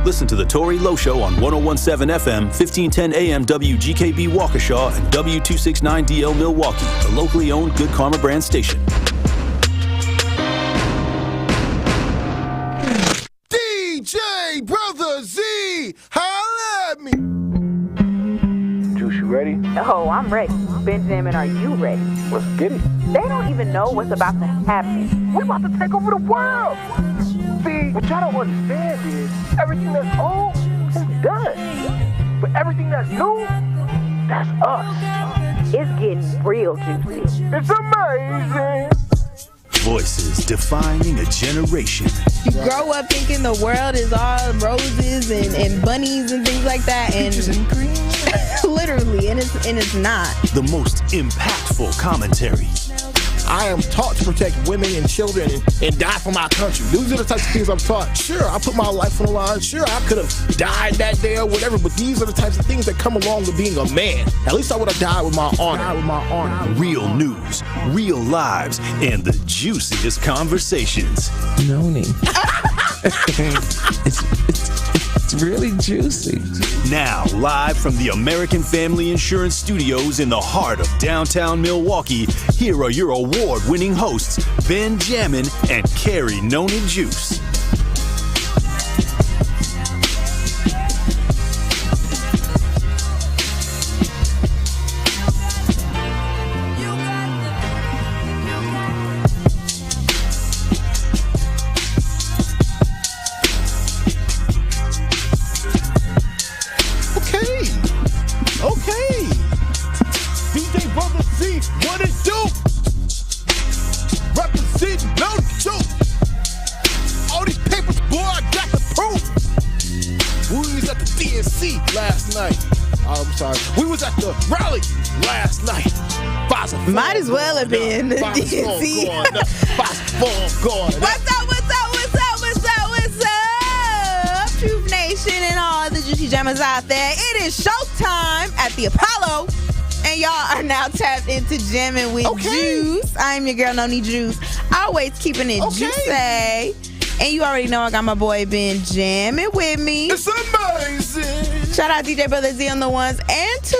Listen to the Tory Lowe Show on 101.7 FM, 1510 AM WGKB Waukesha and W269DL Milwaukee, the locally owned Good Karma brand station. DJ Brother Z, holla at me. Juice, you ready? Oh, I'm ready. Benjamin, are you ready? Let's get it. They don't even know what's about to happen. We're about to take over the world. See, what y'all don't understand is everything that's old is done. But everything that's new, that's us. It's getting real juicy. It's amazing. Voices defining a generation. You grow up thinking the world is all roses and bunnies and things like that, and literally, and it's not. The most impactful commentary. I am taught to protect women and children and die for my country. These are the types of things I'm taught. Sure, I put my life on the line. Sure, I could have died that day or whatever, but these are the types of things that come along with being a man. At least I would have died with my honor. Real news, real lives, and the juiciest conversations. Noni. It's really juicy. Now, live from the American Family Insurance Studios in the heart of downtown Milwaukee, here are your award-winning hosts, Ben Jammin and Carrie Noni Juice. Might as well have been the DNC. What's up? Truth Nation and all the juicy jammers out there. It is showtime at the Apollo. And y'all are now tapped into Jammin with Juice. I'm your girl, Noni Juice. Always keeping it juicy. And you already know I got my boy Ben Jammin with me. It's amazing. Shout out DJ Brother Z on the ones and twos.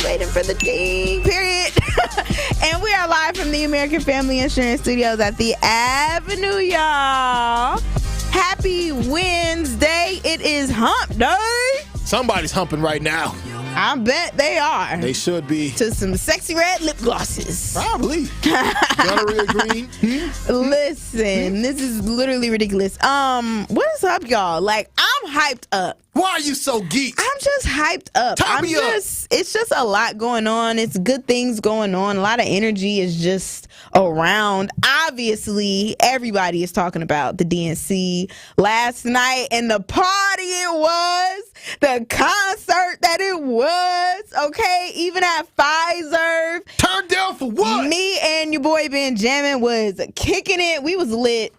Waiting for the ding, period. And we are live from the American Family Insurance Studios at the Avenue, y'all. Happy Wednesday. It is hump day. Somebody's humping right now. I bet they are. They should be. To some sexy red lip glosses. Probably. Gunnery green. Listen, this is literally ridiculous. What is up, y'all? Like, I'm hyped up. Why are you so geeked? I'm just hyped up. It's just a lot going on. It's good things going on. A lot of energy is just around. Obviously, everybody is talking about the DNC last night and the party it was, the concert that it was, okay? Even at Pfizer. Turned down for what? Me and your boy Ben Jammin was kicking it. We was lit.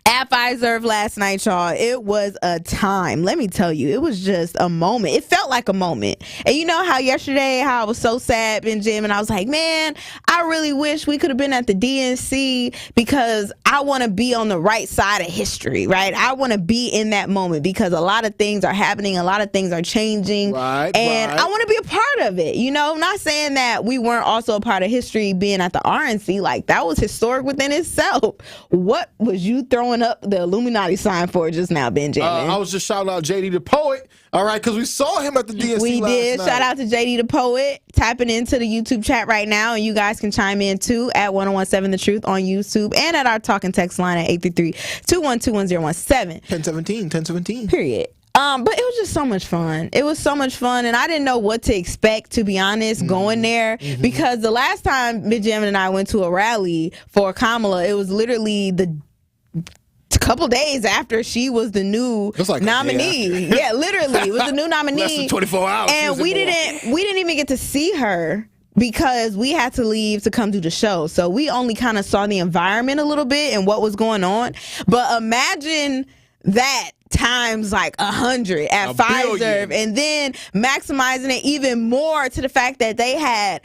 At Pfizer last night, y'all, it was a time. Let me tell you, it was just a moment. It felt like a moment. And you know how yesterday, how I was so sad, Ben Jim, and I was like, man, I really wish we could have been at the DNC because I want to be on the right side of history, right? I want to be in that moment because a lot of things are happening, a lot of things are changing, I want to be a part of it. You know, I'm not saying that we weren't also a part of history being at the RNC. Like, that was historic within itself. What was you throwing up the Illuminati sign for just now, Benjamin? I was just shouting out JD the Poet, all right, because we saw him at the DNC We did. last night. Shout out to JD the Poet, tapping into the YouTube chat right now, and you guys can chime in too at 1017 The Truth on YouTube and at our talk and text line at 833-212-1017. 1017. Period. But it was just so much fun. It was so much fun, and I didn't know what to expect, to be honest, going there, because the last time Benjamin and I went to a rally for Kamala, it was literally the couple days after she was the new nominee. Yeah, literally, it was the new nominee. Less than 24 hours. And we didn't even get to see her because we had to leave to come do the show. So we only kind of saw the environment a little bit and what was going on. But imagine that times like 100 at Pfizer, and then maximizing it even more to the fact that they had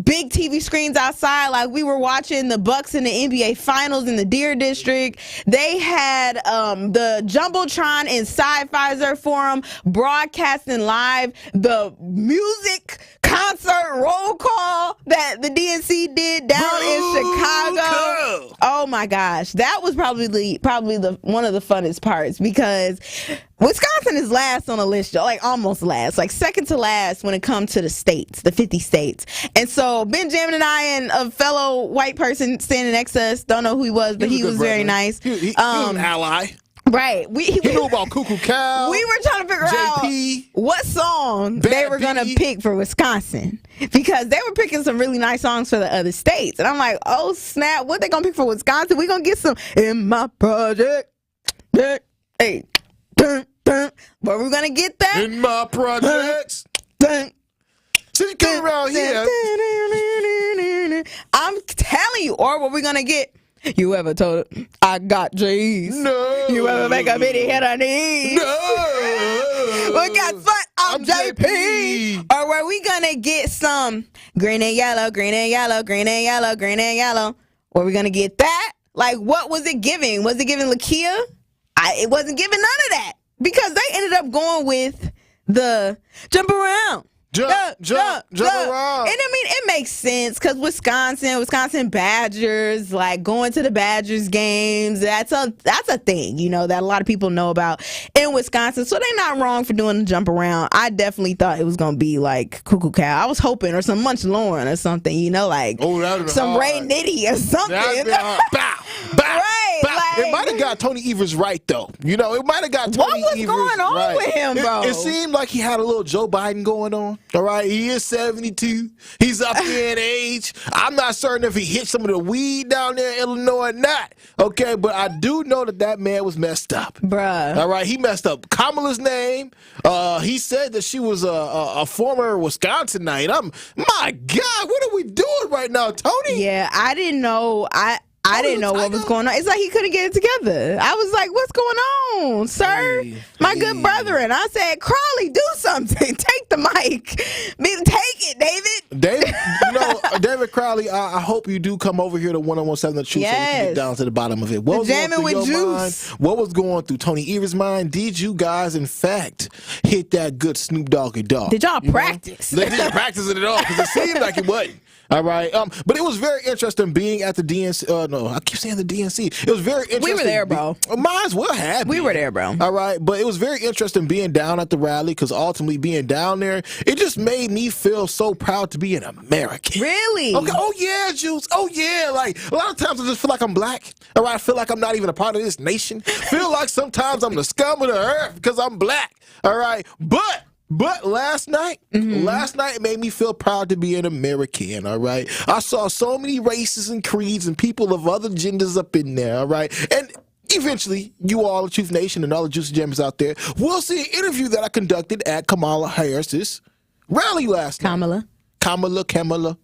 big TV screens outside. Like we were watching the Bucks in the NBA Finals in the Deer District. They had the Jumbotron inside Pfizer Forum broadcasting live the music concert roll call that the DNC did down in Chicago. Oh my gosh, that was probably the one of the funnest parts, because Wisconsin is last on the list, like almost last, like second to last when it comes to the states, the 50 states. And so Ben Jammin and I and a fellow white person standing next to us, don't know who he was, but he was very nice. He was an ally. Right. He knew about Cuckoo Cow. We were trying to figure out what song they were going to pick for Wisconsin, because they were picking some really nice songs for the other states. And I'm like, oh, snap, what they going to pick for Wisconsin? We going to get some In My Project. Hey. But we're going to get that. In my projects. So you come around here. I'm telling you. Or what we're going to get. You ever told her, I got G's? No. You ever make a bitty hit her knees? No. Well, guess what? I'm JP. Or were we gonna get some green and yellow, green and yellow, green and yellow, green and yellow? Were we gonna get that? Like, what was it giving? Was it giving Lakia? It wasn't giving none of that, because they ended up going with the jump around. Jump around. And I mean, it makes sense, because Wisconsin Badgers, like going to the Badgers games, that's a thing, you know, that a lot of people know about in Wisconsin. So they're not wrong for doing the jump around. I definitely thought it was going to be like Cuckoo Cow. I was hoping, or some Munch Lauren or something, you know, like some Ray Nitty or something. Bow. Right. Like, it might have got Tony Evers right, though. You know, it might have got Tony Evers right. What was going on with him, bro? It seemed like he had a little Joe Biden going on. All right, he is 72. He's up there in age. I'm not certain if he hit some of the weed down there in Illinois or not. Okay, but I do know that man was messed up. Bruh. All right, he messed up Kamala's name. He said that she was a former Wisconsinite. My God, what are we doing right now, Tony? Yeah, I didn't know. I didn't know what was going on. It's like he couldn't get it together. I was like, what's going on, sir? My good brethren. I said, Crawley, do something. Take the mic. Take it, David. David Crowley, I hope you do come over here to 101.7 The Truth, so we can get down to the bottom of it. What was going through your mind? What was going through Tony Evers' mind? Did you guys, in fact, hit that good Snoop Doggy Dogg? Did y'all practice? They didn't practice it at all, because it seemed like it wasn't. All right. But it was very interesting being at the DNC. No, I keep saying the DNC. It was very interesting. We were there, bro. Might as well have. We were there, bro. All right. But it was very interesting being down at the rally, because ultimately being down there, it just made me feel so proud to be an American. Really? Okay. Oh, yeah, Juice. Oh, yeah. Like, a lot of times I just feel like I'm black. All right. I feel like I'm not even a part of this nation. Feel like sometimes I'm the scum of the earth because I'm black. All right. But last night it made me feel proud to be an American, all right? I saw so many races and creeds and people of other genders up in there, all right? And eventually, you all, the Truth Nation and all the Juicy Gems out there, will see an interview that I conducted at Kamala Harris's rally last night. Kamala.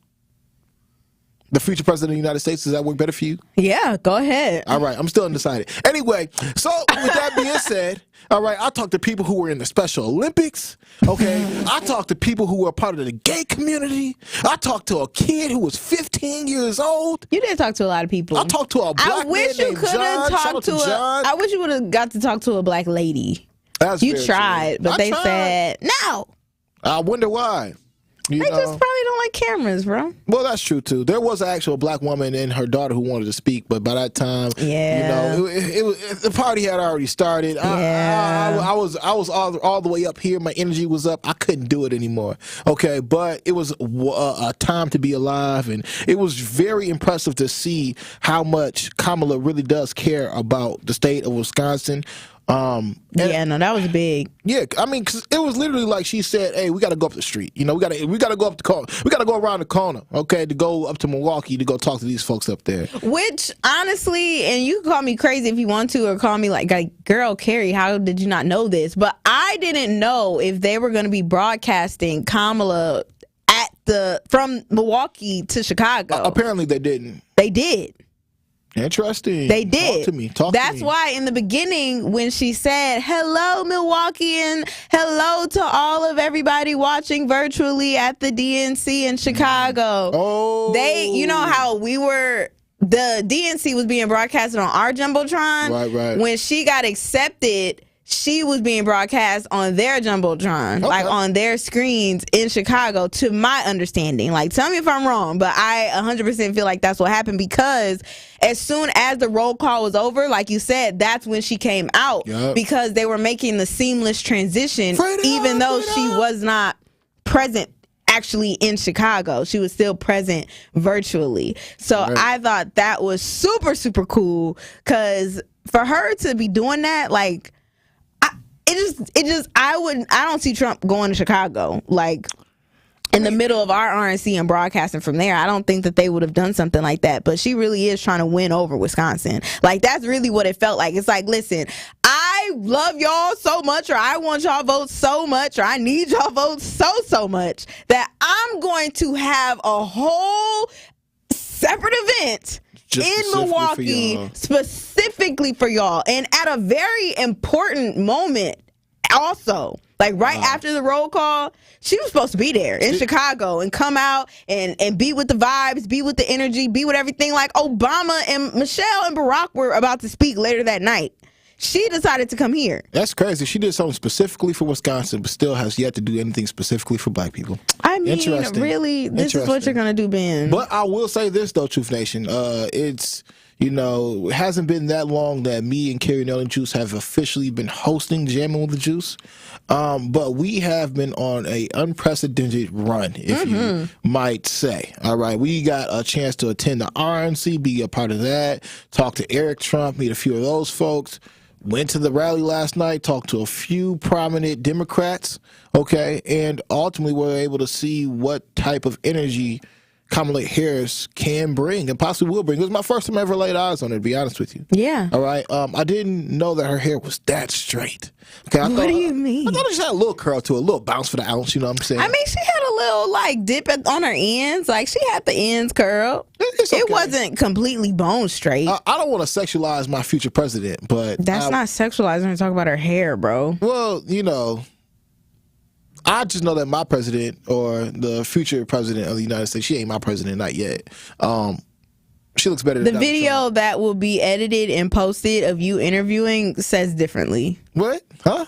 The future president of the United States, does that work better for you? Yeah, go ahead. All right, I'm still undecided. Anyway, so with that being said, all right, I talked to people who were in the Special Olympics, okay? I talked to people who were part of the gay community. I talked to a kid who was 15 years old. You did talk to a lot of people. I talked to a black man named John. I wish you would have got to talk to a black lady. You tried, but they said no. I wonder why. They just probably don't like cameras, bro. Well, that's true too. There was an actual black woman and her daughter who wanted to speak, but by that time, the party had already started. I was all the way up here. My energy was up. I couldn't do it anymore. Okay, but it was a time to be alive, and it was very impressive to see how much Kamala really does care about the state of Wisconsin. That was big. Yeah, I mean, 'cause it was literally like she said, "Hey, we got to go up the street. You know, we got to go up the corner. We got to go around the corner, okay, to go up to Milwaukee to go talk to these folks up there." Which, honestly, and you can call me crazy if you want to, or call me like, girl, Carrie, how did you not know this? But I didn't know if they were going to be broadcasting Kamala from Milwaukee to Chicago. Apparently, they didn't. They did. Interesting. They did. Talk to me. That's why in the beginning when she said, hello, Milwaukee, and hello to all of everybody watching virtually at the DNC in Chicago. Oh. You know how the DNC was being broadcasted on our Jumbotron? Right. When she got accepted, she was being broadcast on their Jumbotron, like on their screens in Chicago, to my understanding. Like, tell me if I'm wrong, but I 100% feel like that's what happened, because as soon as the roll call was over, like you said, that's when she came out, because they were making the seamless transition, even though she was not present actually in Chicago. She was still present virtually. So I thought that was super, super cool, because for her to be doing that, like, I don't see Trump going to Chicago, like, in the middle of our RNC and broadcasting from there. I don't think that they would have done something like that, but she really is trying to win over Wisconsin. Like, that's really what it felt like. It's like, listen, I love y'all so much, or I want y'all votes so much, or I need y'all votes so much that I'm going to have a whole separate event in Milwaukee specifically for y'all, and at a very important moment also. Like, right after the roll call, she was supposed to be there in Chicago and come out and be with the vibes, be with the energy, be with everything. Like Obama and Michelle and Barack were about to speak later that night. She decided to come here. That's crazy. She did something specifically for Wisconsin, but still has yet to do anything specifically for black people. I mean, really, this is what you're going to do, Ben. But I will say this, though, Truth Nation. It hasn't been that long that me and Carrie Nell and Juice have officially been hosting Jammin' with the Juice. But we have been on a unprecedented run, if you might say. All right. We got a chance to attend the RNC, be a part of that, talk to Eric Trump, meet a few of those folks. Went to the rally last night, talked to a few prominent Democrats, and ultimately were able to see what type of energy Kamala Harris can bring and possibly will bring. It was my first time I ever laid eyes on her, to be honest with you. Yeah. All right. I didn't know that her hair was that straight. What do you mean? I thought it just had a little curl to it, a little bounce for the ounce, you know what I'm saying? I mean, she had a little, like, dip on her ends. Like, she had the ends curled. It's okay. It wasn't completely bone straight. I don't want to sexualize my future president, but... That's not sexualizing her to talk about her hair, bro. Well, I just know that my president, or the future president of the United States, she ain't my president, not yet. She looks better than the video Trump. That will be edited and posted of you interviewing says differently. What? Huh?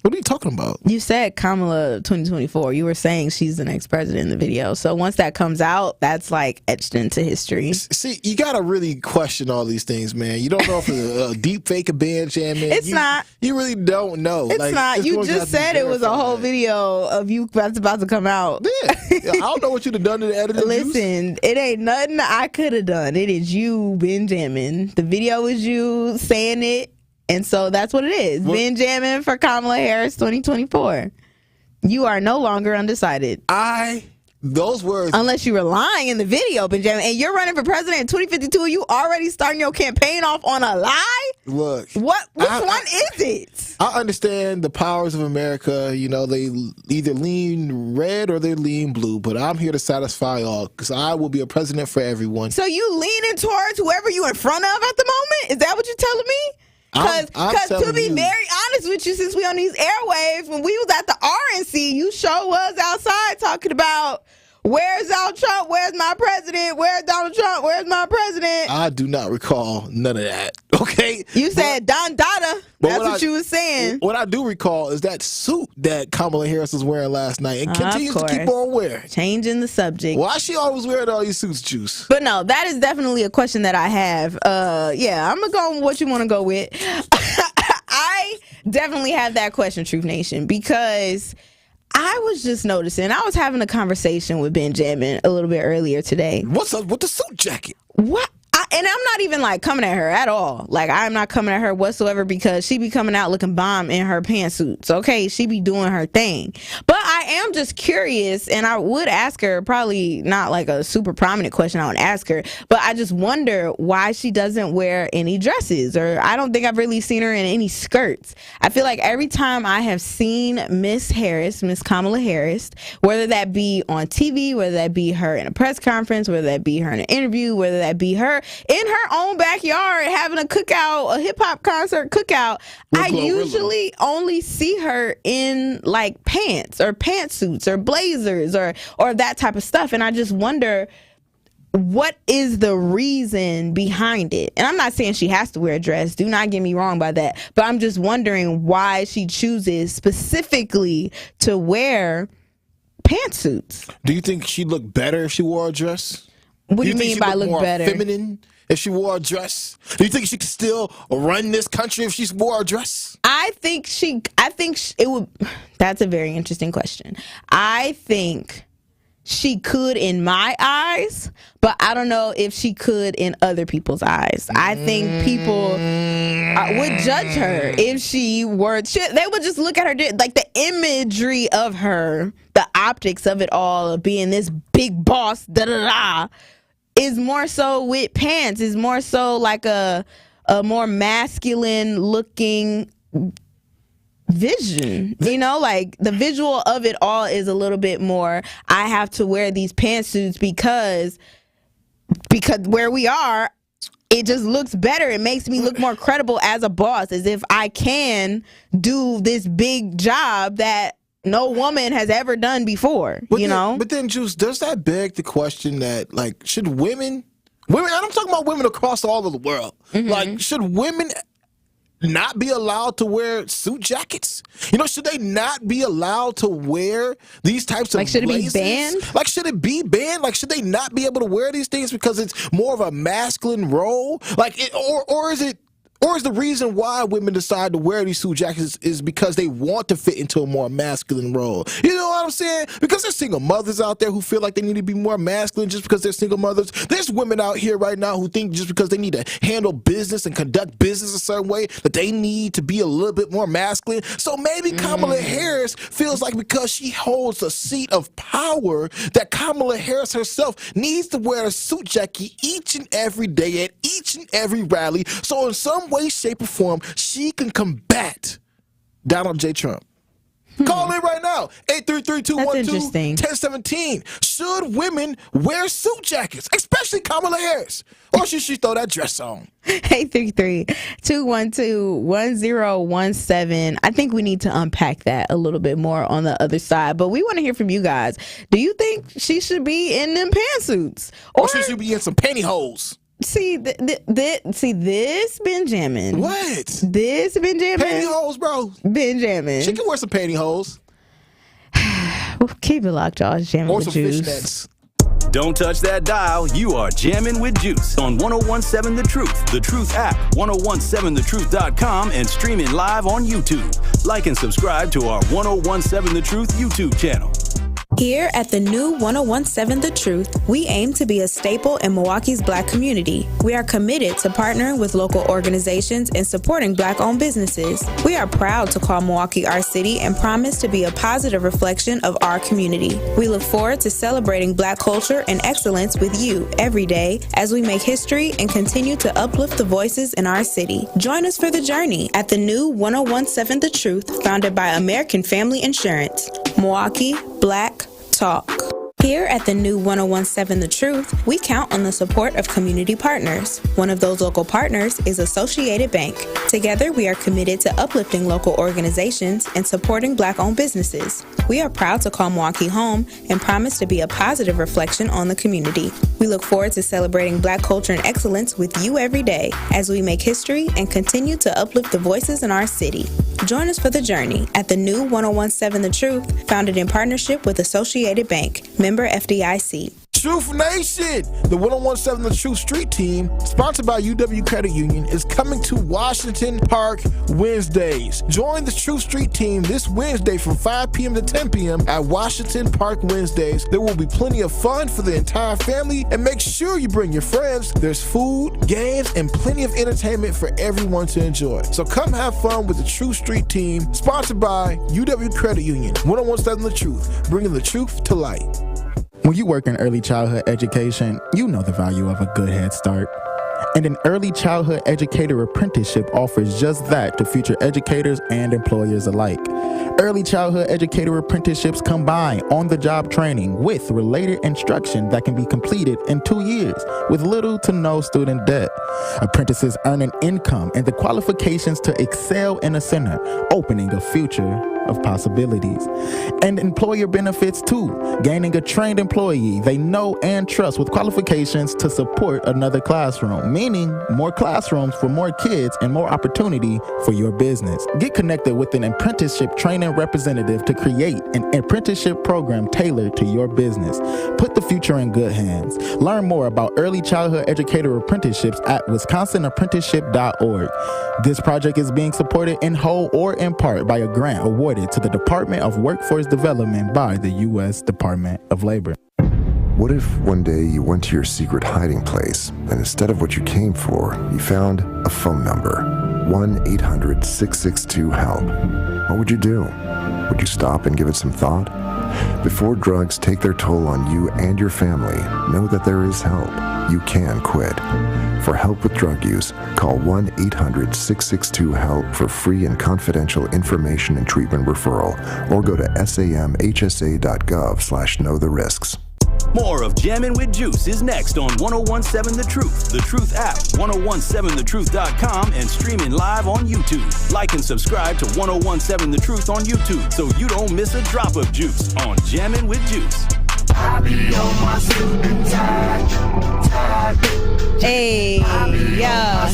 What are you talking about? You said Kamala 2024. You were saying she's the next president in the video. So once that comes out, that's like etched into history. See, you got to really question all these things, man. You don't know if it's a deep fake of Ben Jammin. It's not. You really don't know. It's not. You just said it was a whole video of you that's about to come out. Yeah. I don't know what you'd have done to the editor. Listen, it ain't nothing I could have done. It is you, Ben Jammin. The video is you saying it. And so that's what it is. Ben Jammin for Kamala Harris 2024. You are no longer undecided. Those words. Unless you were lying in the video, Ben Jammin. And you're running for president in 2052. You already starting your campaign off on a lie? Look. Which one is it? I understand the powers of America. They either lean red or they lean blue. But I'm here to satisfy all, because I will be a president for everyone. So you leaning towards whoever you in front of at the moment? Is that what you're telling me? Because to be very honest with you, since we on these airwaves, when we was at the RNC, you sure was outside talking about, where's Donald Trump? Where's my president? Where's Donald Trump? Where's my president? I do not recall none of that. Okay? You said Don Dada. That's what you was saying. What I do recall is that suit that Kamala Harris was wearing last night and continues to keep on wearing. Changing the subject. Why she always wearing all these suits, Juice? But no, that is definitely a question that I have. Yeah, I'm going to go with what you want to go with. I definitely have that question, Truth Nation, because I was just noticing, I was having a conversation with Ben Jammin a little bit earlier today. What's up with the suit jacket? What? And I'm not even like coming at her at all. Like, I'm not coming at her whatsoever, because she be coming out looking bomb in her pantsuits. Okay, she be doing her thing. But I am just curious, and I would ask her, probably not like a super prominent question I would ask her, but I just wonder why she doesn't wear any dresses, or I don't think I've really seen her in any skirts. I feel like every time I have seen Miss Kamala Harris, whether that be on TV, whether that be her in a press conference, whether that be her in an interview, whether that be her in her own backyard having a cookout, a hip-hop concert cookout, I usually only see her in like pants or pantsuits or blazers or that type of stuff, and I just wonder what is the reason behind it. And I'm not saying she has to wear a dress, do not get me wrong by that, but I'm just wondering why she chooses specifically to wear pantsuits. Do you think she'd look better if she wore a dress? What do you mean by look better? Feminine if she wore a dress? Do you think she could still run this country if she wore a dress? I think it would. That's a very interesting question. I think she could in my eyes, but I don't know if she could in other people's eyes. I think people would judge her if she were. They would just look at her like the imagery of her, the optics of it all, of being this big boss, is more so with pants. Is more so like a more masculine looking vision, you know, like the visual of it all is a little bit more, I have to wear these pantsuits because where we are, it just looks better. It makes me look more credible as a boss, as if I can do this big job that no woman has ever done before, know? But then, Juice, does that beg the question that, like, should women, and I'm talking about women across all of the world, like, should women not be allowed to wear suit jackets? You know, should they not be allowed to wear these types of should blazers? It be banned? Like, should it be banned? Like, should they not be able to wear these things because it's more of a masculine role? Like, or is the reason why women decide to wear these suit jackets is because they want to fit into a more masculine role? You know what I'm saying? Because there's single mothers out there who feel like they need to be more masculine just because they're single mothers. There's women out here right now who think just because they need to handle business and conduct business a certain way that they need to be a little bit more masculine. So maybe Kamala Harris feels like because she holds a seat of power that Kamala Harris herself needs to wear a suit jacket each and every day at each and every rally. So in some way, shape, or form, she can combat Donald J. Trump. Call in right now, 833-212-1017. Should women wear suit jackets, especially Kamala Harris? Or should she throw that dress on? 833-212-1017. I think we need to unpack that a little bit more on the other side, but we want to hear from you guys. Do you think she should be in them pantsuits? Or should she be in some pantyhose? See, this Benjamin. What? This Benjamin. Pantyhose, bro. Benjamin. She can wear some pantyhose. Keep it locked, y'all. Jamming or with some Juice. fishnets. Don't touch that dial. You are jamming with Juice on 1017 The Truth, The Truth app, 1017thetruth.com, and streaming live on YouTube. Like and subscribe to our 1017 The Truth YouTube channel. Here at the new 1017 The Truth, we aim to be a staple in Milwaukee's Black community. We are committed to partnering with local organizations and supporting Black-owned businesses. We are proud to call Milwaukee our city and promise to be a positive reflection of our community. We look forward to celebrating Black culture and excellence with you every day as we make history and continue to uplift the voices in our city. Join us for the journey at the new 1017 The Truth, founded by American Family Insurance. Milwaukee Black Talk. Here at the new 1017 The Truth, we count on the support of community partners. One of those local partners is Associated Bank. Together, we are committed to uplifting local organizations and supporting Black-owned businesses. We are proud to call Milwaukee home and promise to be a positive reflection on the community. We look forward to celebrating Black culture and excellence with you every day as we make history and continue to uplift the voices in our city. Join us for the journey at the new 1017 The Truth, founded in partnership with Associated Bank, member FDIC. Truth Nation, the 1017 The Truth Street Team, sponsored by UW Credit Union, is coming to Washington Park Wednesdays. Join the Truth Street Team this Wednesday from 5 p.m. to 10 p.m. at Washington Park Wednesdays. There will be plenty of fun for the entire family, and make sure you bring your friends. There's food, games, and plenty of entertainment for everyone to enjoy. So come have fun with the True Street team, sponsored by UW Credit Union. 101.7 The Truth, bringing the truth to light. When you work in early childhood education, you know the value of a good head start. And an early childhood educator apprenticeship offers just that to future educators and employers alike. Early childhood educator apprenticeships combine on-the-job training with related instruction that can be completed in 2 years with little to no student debt. Apprentices earn an income and the qualifications to excel in a center, opening a future of possibilities. And employer benefits too, gaining a trained employee they know and trust with qualifications to support another classroom, meaning more classrooms for more kids and more opportunity for your business. Get connected with an apprenticeship training representative to create an apprenticeship program tailored to your business. Put the future in good hands. Learn more about early childhood educator apprenticeships at wisconsinapprenticeship.org. This project is being supported in whole or in part by a grant awarded to the Department of Workforce Development by the U.S. Department of Labor. What if one day you went to your secret hiding place and instead of what you came for, you found a phone number, 1-800-662-HELP? What would you do? Would you stop and give it some thought? Before drugs take their toll on you and your family, know that there is help. You can quit. For help with drug use, call 1-800-662-HELP for free and confidential information and treatment referral, or go to samhsa.gov/know the risks. More of Jammin' with Juice is next on 1017 The Truth, The Truth app, 1017thetruth.com, and streaming live on YouTube. Like and subscribe to 1017 The Truth on YouTube so you don't miss a drop of juice on Jammin' with Juice. I be on my suit and tie. Hey, yeah.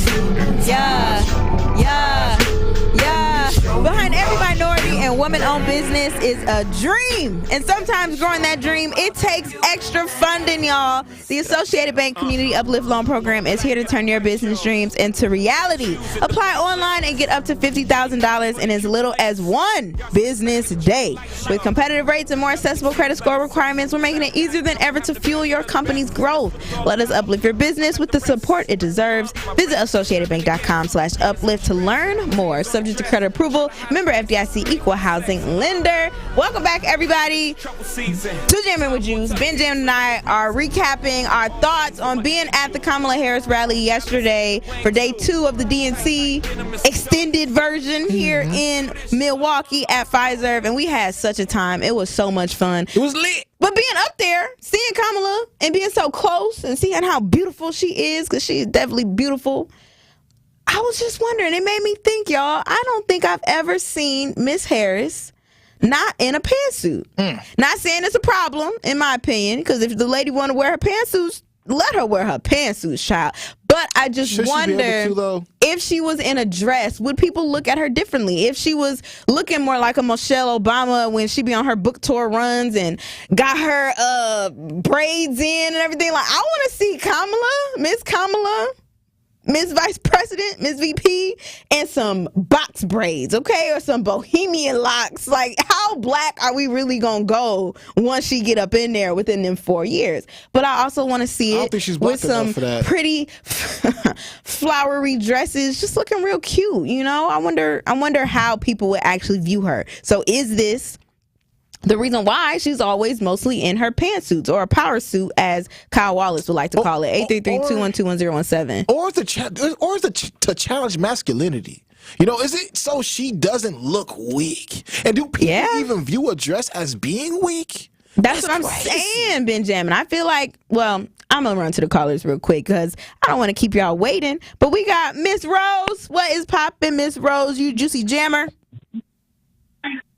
Behind every minority and woman-owned business is a dream. And sometimes growing that dream, it takes extra funding, y'all. The Associated Bank Community Uplift Loan Program is here to turn your business dreams into reality. Apply online and get up to $50,000 in as little as one business day. With competitive rates and more accessible credit score requirements, we're making it easier than ever to fuel your company's growth. Let us uplift your business with the support it deserves. Visit associatedbank.com/uplift to learn more. Subject to credit approval. Member FDIC, equal housing lender. Welcome back, everybody, to Jammin' with Juice. Ben Jam and I are recapping our thoughts on being at the Kamala Harris rally yesterday for day 2 of the DNC extended version here in Milwaukee at Pfizer, and we had such a time. It was so much fun. It was lit. But being up there, seeing Kamala and being so close and seeing how beautiful she is, because she is definitely beautiful, I was just wondering, it made me think, y'all, I don't think I've ever seen Miss Harris not in a pantsuit. Not saying it's a problem, in my opinion, because if the lady want to wear her pantsuits, let her wear her pantsuits, child. But I just wonder if she was in a dress, would people look at her differently? If she was looking more like a Michelle Obama when she be on her book tour runs and got her braids in and everything. Like, I want to see Kamala, Miss Vice President, Miss VP, and some box braids, okay? Or some bohemian locks. Like, how black are we really going to go once she get up in there within them 4 years? But I also want to see it with some pretty flowery dresses, just looking real cute, you know? I wonder how people would actually view her. So is this the reason why she's always mostly in her pantsuits, or a power suit, as Kyle Wallace would like to call it? 833-212-1017. Or is it to challenge masculinity? You know, is it so she doesn't look weak? And do people even view a dress as being weak? That's what I'm saying, Benjamin. I feel like, well, I'm going to run to the callers real quick because I don't want to keep y'all waiting. But we got Miss Rose. What is poppin', Miss Rose? You juicy jammer?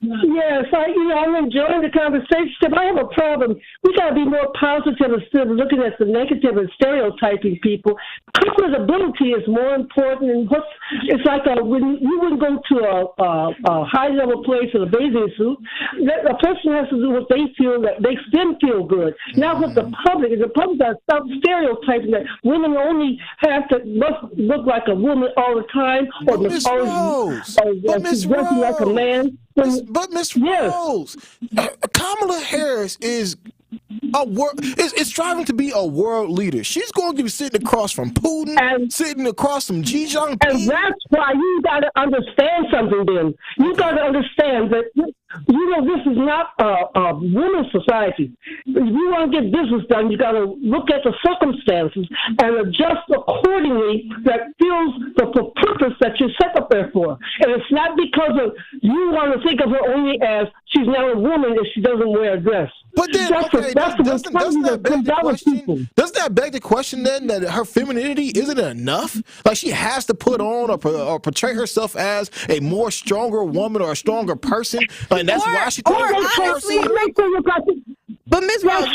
Yes, I'm enjoying the conversation, but I have a problem. We got to be more positive instead of looking at the negative and stereotyping people. People's ability is more important. And it's like when you wouldn't go to a high-level place in a bathing suit, a person has to do what they feel, that makes them feel good. Not with the public. And the public got to stop stereotyping that women only must look like a woman all the time, or must always dressing like a man. But Miss Rose, Kamala Harris is It's striving to be a world leader. She's going to be sitting across from Putin, sitting across from Xi Jinping. And that's why you got to understand something. Then you got to understand that this is not a women's society. If you want to get business done, you got to look at the circumstances and adjust accordingly that fills the purpose that you're set up there for. And it's not because of you want to think of her only as she's now a woman if she doesn't wear a dress. But then, doesn't that beg the question then that her femininity isn't enough? Like she has to put on or portray herself as a more stronger woman or a stronger person. Like that's why she. But Ms. Rose,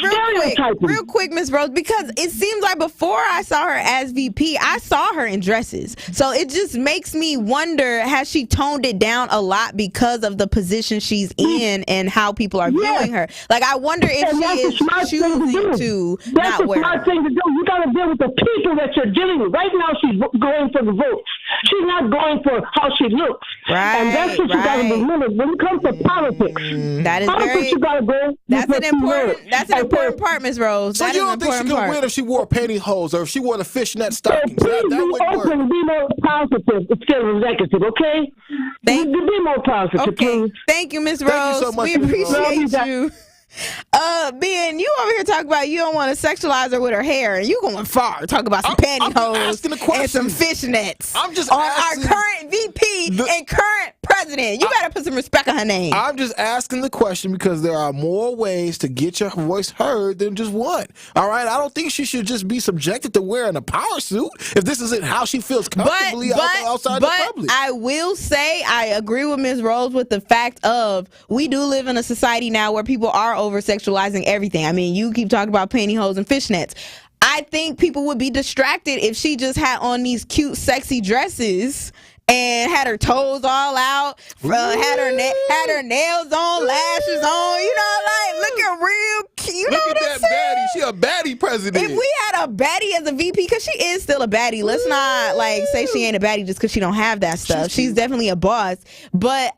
real quick, Ms. Rose, because it seems like before I saw her as VP, I saw her in dresses. So it just makes me wonder, has she toned it down a lot because of the position she's in and how people are viewing her? Like, I wonder if she is choosing to not wear. That's a smart thing to do. You got to deal with the people that you're dealing with. Right now, she's going for the votes. She's not going for how she looks. Right, and that's what you got to remember. When it comes to politics, that is you got to go. That's an important part, Ms. Rose. So you don't think she could win if she wore pantyhose or if she wore the fishnet stockings? Please be open, be more positive instead of negative, okay? Be more positive, please. Thank you, Ms. Rose. Thank you so much, we appreciate you. Ben, you over here talking about you don't want to sexualize her with her hair, and you going far. Talk about some pantyhose and some fishnets. I'm just on asking our current VP and current president. You better put some respect on her name. I'm just asking the question because there are more ways to get your voice heard than just one. All right, I don't think she should just be subjected to wearing a power suit if this isn't how she feels comfortably outside the public. I will say I agree with Ms. Rose with the fact of we do live in a society now where people are over sexualizing everything. I mean, you keep talking about pantyhose and fishnets. I think people would be distracted if she just had on these cute, sexy dresses and had her toes all out, had her nails on, lashes on. You know, like looking real cute. Look at that baddie. She a baddie president. If we had a baddie as a VP, because she is still a baddie. Let's not like say she ain't a baddie just because she don't have that stuff. She's definitely a boss. But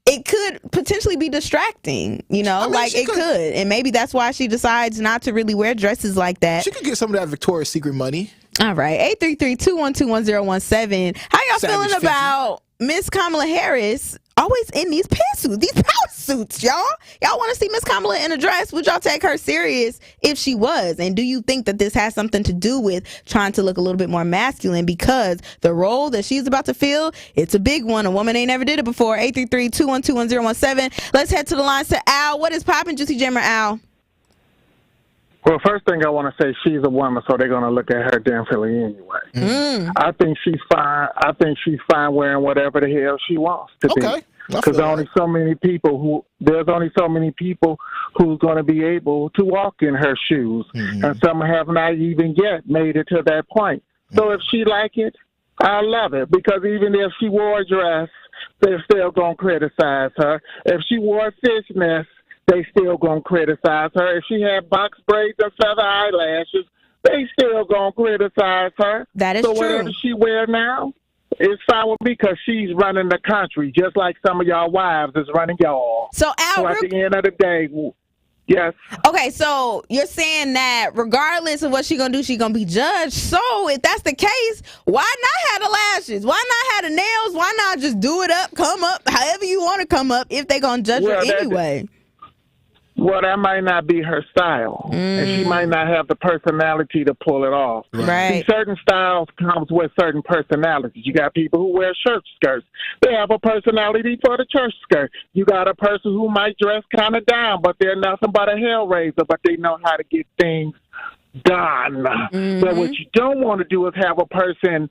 it could potentially be distracting, you know, it could. And maybe that's why she decides not to really wear dresses like that. She could get some of that Victoria's Secret money. All right. 833-212-1017. How y'all feeling about Miss Kamala Harris always in these pantsuits, these power suits, y'all? Y'all want to see Miss Kamala in a dress? Would y'all take her serious if she was? And do you think that this has something to do with trying to look a little bit more masculine? Because the role that she's about to fill, it's a big one. A woman ain't never did it before. 833-212-1017. Let's head to the lines to Al. What is poppin', Juicy Jammer Al? Well, first thing I want to say, she's a woman, so they're going to look at her differently anyway. I think she's fine. I think she's fine wearing whatever the hell she wants to be. Because there's only so many people who's going to be able to walk in her shoes, and some have not even yet made it to that point. So if she like it, I love it. Because even if she wore a dress, they're still going to criticize her. If she wore fishnets, they still gonna criticize her. If she had box braids and feather eyelashes, they still gonna criticize her. That is true. So whatever she wear now, it's fine with me because she's running the country, just like some of y'all wives is running y'all. So Al, at the end of the day, yes. Okay, so you're saying that regardless of what she's gonna do, she's gonna be judged. So if that's the case, why not have the lashes? Why not have the nails? Why not just do it up, come up, however you want to come up if they're gonna judge her anyway? Well, that might not be her style, and she might not have the personality to pull it off. Right. See, certain styles comes with certain personalities. You got people who wear church skirts. They have a personality for the church skirt. You got a person who might dress kind of down, but they're nothing but a hellraiser, but they know how to get things done. So what you don't want to do is have a person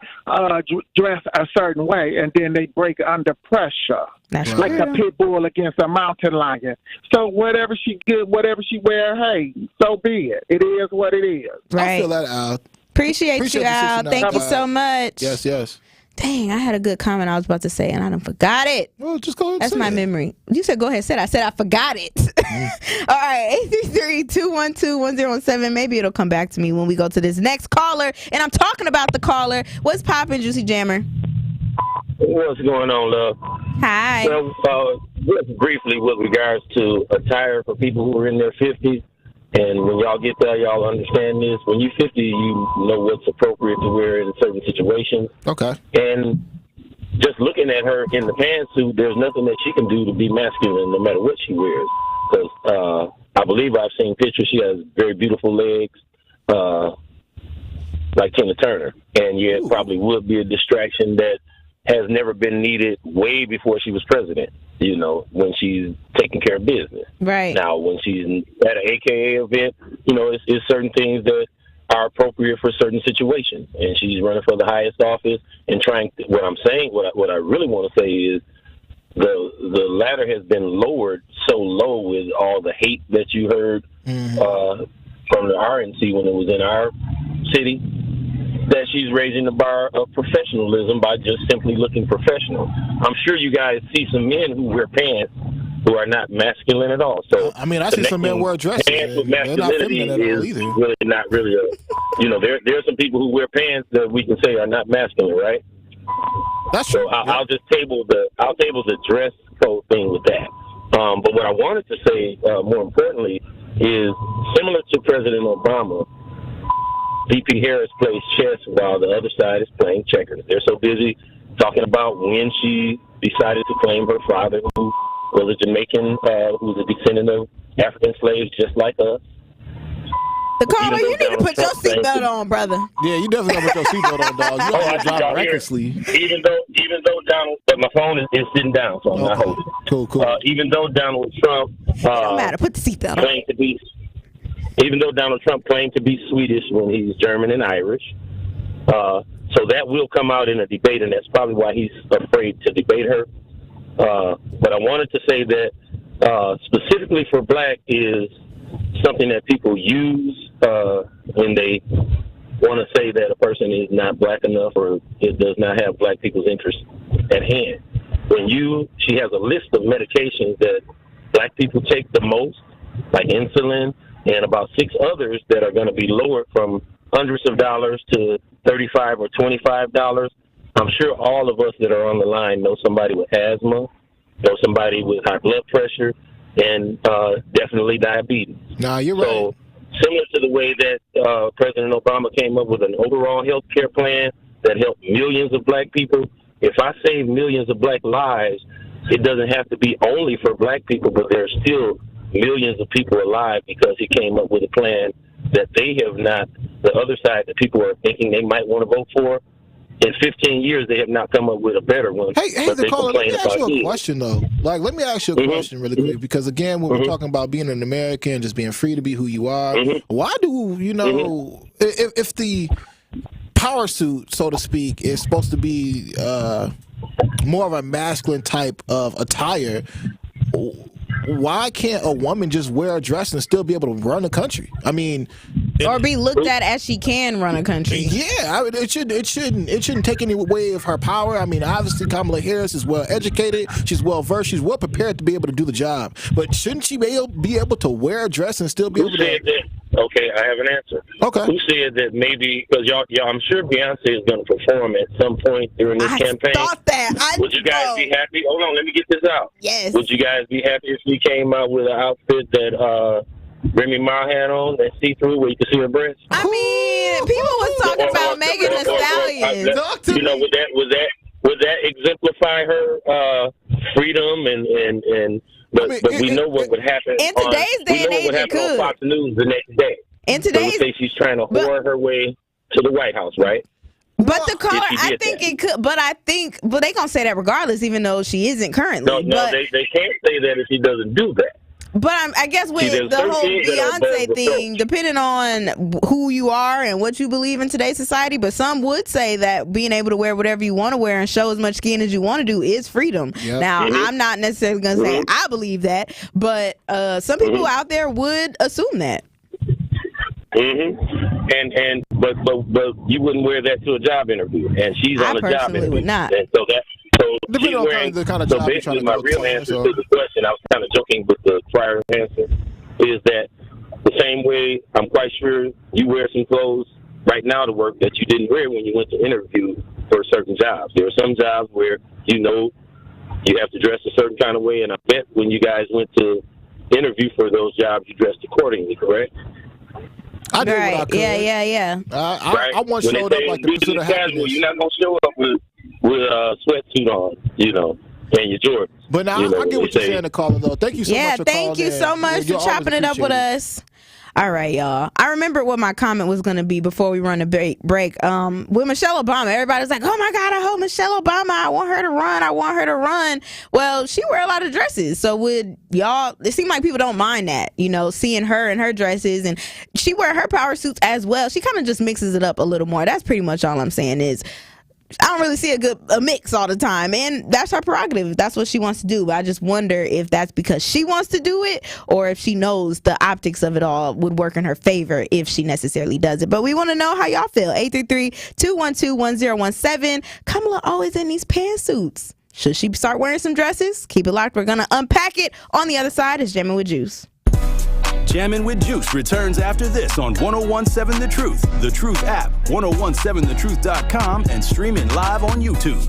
dress a certain way and then they break under pressure. That's like a pit bull against a mountain lion. So whatever she wear, hey, so be it. It is what it is. Right. I feel that out. Appreciate you, Al. Thank you so much. Yes. Dang, I had a good comment I was about to say, and I done forgot it. Well, just go ahead. That's my memory. You said go ahead. I said I forgot it. All right, 833-212-1017. Maybe it'll come back to me when we go to this next caller. And I'm talking about the caller. What's poppin', Juicy Jammer? What's going on, love? Hi. Well, just briefly with regards to attire for people who are in their 50s, And when y'all get there, y'all understand this. When you're 50, you know what's appropriate to wear in certain situations. Okay. And just looking at her in the pantsuit, there's nothing that she can do to be masculine, no matter what she wears. Because I believe I've seen pictures. She has very beautiful legs, like Tina Turner. And it probably would be a distraction that has never been needed way before she was president, you know, when she's taking care of business. Right. Now, when she's at an AKA event, you know, it's certain things that are appropriate for certain situations. And she's running for the highest office and trying to, what I'm saying, what I really want to say is the ladder has been lowered so low with all the hate that you heard from the RNC when it was in our city, that she's raising the bar of professionalism by just simply looking professional. I'm sure you guys see some men who wear pants who are not masculine at all. So I mean, I see some men wear dresses. Pants with masculinity is really not really a, you know, there are some people who wear pants that we can say are not masculine, right? That's true. So I'll just table the dress code thing with that. But what I wanted to say, more importantly, is similar to President Obama, VP Harris plays chess while the other side is playing checkers. They're so busy talking about when she decided to claim her father, who was a Jamaican, who was a descendant of African slaves just like us. The caller, you need to put your seatbelt on, brother. Yeah, you definitely got to put your seatbelt on, dog. You don't drive recklessly. Even though Donald, but my phone is sitting down, so I'm not holding it. Cool. Even though Donald Trump don't matter. Put the seatbelt on. Even though Donald Trump claimed to be Swedish when he's German and Irish, so that will come out in a debate, and that's probably why he's afraid to debate her. But I wanted to say that specifically for black is something that people use when they want to say that a person is not black enough or it does not have black people's interests at hand. She has a list of medications that black people take the most, like insulin, and about 6 others that are going to be lowered from hundreds of dollars to $35 or $25. I'm sure all of us that are on the line know somebody with asthma, know somebody with high blood pressure, and definitely diabetes. Nah, you're right. So similar to the way that President Obama came up with an overall health care plan that helped millions of black people, if I save millions of black lives, it doesn't have to be only for black people, but there's still millions of people alive because he came up with a plan that they have not, the other side that people are thinking they might want to vote for. In 15 years, they have not come up with a better one. Hey, the caller, let me ask you a question, though. Like, let me ask you a question really quick, because, again, when we're talking about being an American, just being free to be who you are, why do, you know, if the power suit, so to speak, is supposed to be more of a masculine type of attire, why can't a woman just wear a dress and still be able to run the country? I mean, or be looked at as she can run a country. Yeah, it shouldn't take any away of her power. I mean, obviously Kamala Harris is well educated, she's well versed, she's well prepared to be able to do the job. But shouldn't she be able to wear a dress and still be able to? That? Okay, I have an answer. Okay. Who said that maybe, because y'all, I'm sure Beyonce is going to perform at some point during this campaign. I thought that. Would you guys be happy? Hold on, let me get this out. Yes. Would you guys be happy if we came out with an outfit that Remy Ma had on, that see-through, where you can see her breasts? I mean, people was talking about Megan Thee Stallion. You know, would that exemplify her freedom and But we know what would happen. In today's day and age, it could. On Fox News the next day. In today's, so say she's trying to whore her way to the White House, right? But the caller, I think it could. But they gonna say that regardless, even though she isn't currently. No, they can't say that if she doesn't do that. But I guess with the whole Beyonce thing, depending on who you are and what you believe in today's society, but some would say that being able to wear whatever you want to wear and show as much skin as you want to do is freedom. Yep. Now, I'm not necessarily going to say I believe that, but some people out there would assume that. But you wouldn't wear that to a job interview, and she's on a job interview. Would not. And so she's wearing, the kind of job basically my real answer to the question, I was kind of joking with the prior answer, is that the same way I'm quite sure you wear some clothes right now to work that you didn't wear when you went to interview for certain jobs. There are some jobs where you know you have to dress a certain kind of way, and I bet when you guys went to interview for those jobs, you dressed accordingly, correct? I did what I could. Yeah. I once When showed they up say like the pursuit of casual, happiness. you're not going to show up with a sweatsuit on, and your Jordans. But now, I get what you're saying, Caller, though. Thank you so much for calling thank you in. so much for chopping it up with us. All right, y'all. I remember what my comment was going to be before we run a break. With Michelle Obama, everybody's like, oh, my God, I hope Michelle Obama, I want her to run. Well, she wear a lot of dresses. So would y'all, it seems like people don't mind that, seeing her in her dresses. And she wear her power suits as well. She kind of just mixes it up a little more. That's pretty much all I'm saying is, I don't really see a mix all the time, and that's her prerogative. That's what she wants to do. But I just wonder if that's because she wants to do it, or if she knows the optics of it all would work in her favor if she necessarily does it. But we want to know how y'all feel. 833-212-1017. Kamala always in these pantsuits. Should she start wearing some dresses? Keep it locked. We're gonna unpack it. On the other side is Jammin' with Juice. Jammin' with Juice returns after this on 1017 The Truth, The Truth app, 1017thetruth.com, and streaming live on YouTube.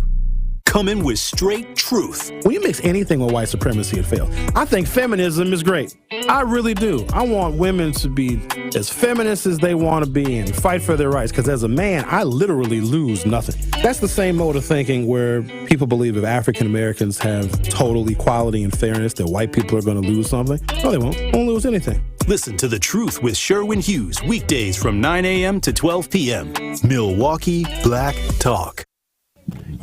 Coming with straight truth. When you mix anything with white supremacy, it fails. I think feminism is great. I really do. I want women to be as feminist as they want to be and fight for their rights, because as a man, I literally lose nothing. That's the same mode of thinking where people believe if African Americans have total equality and fairness, that white people are going to lose something. No, they won't. Won't lose anything. Listen to The Truth with Sherwin Hughes, weekdays from 9 a.m. to 12 p.m. Milwaukee Black Talk.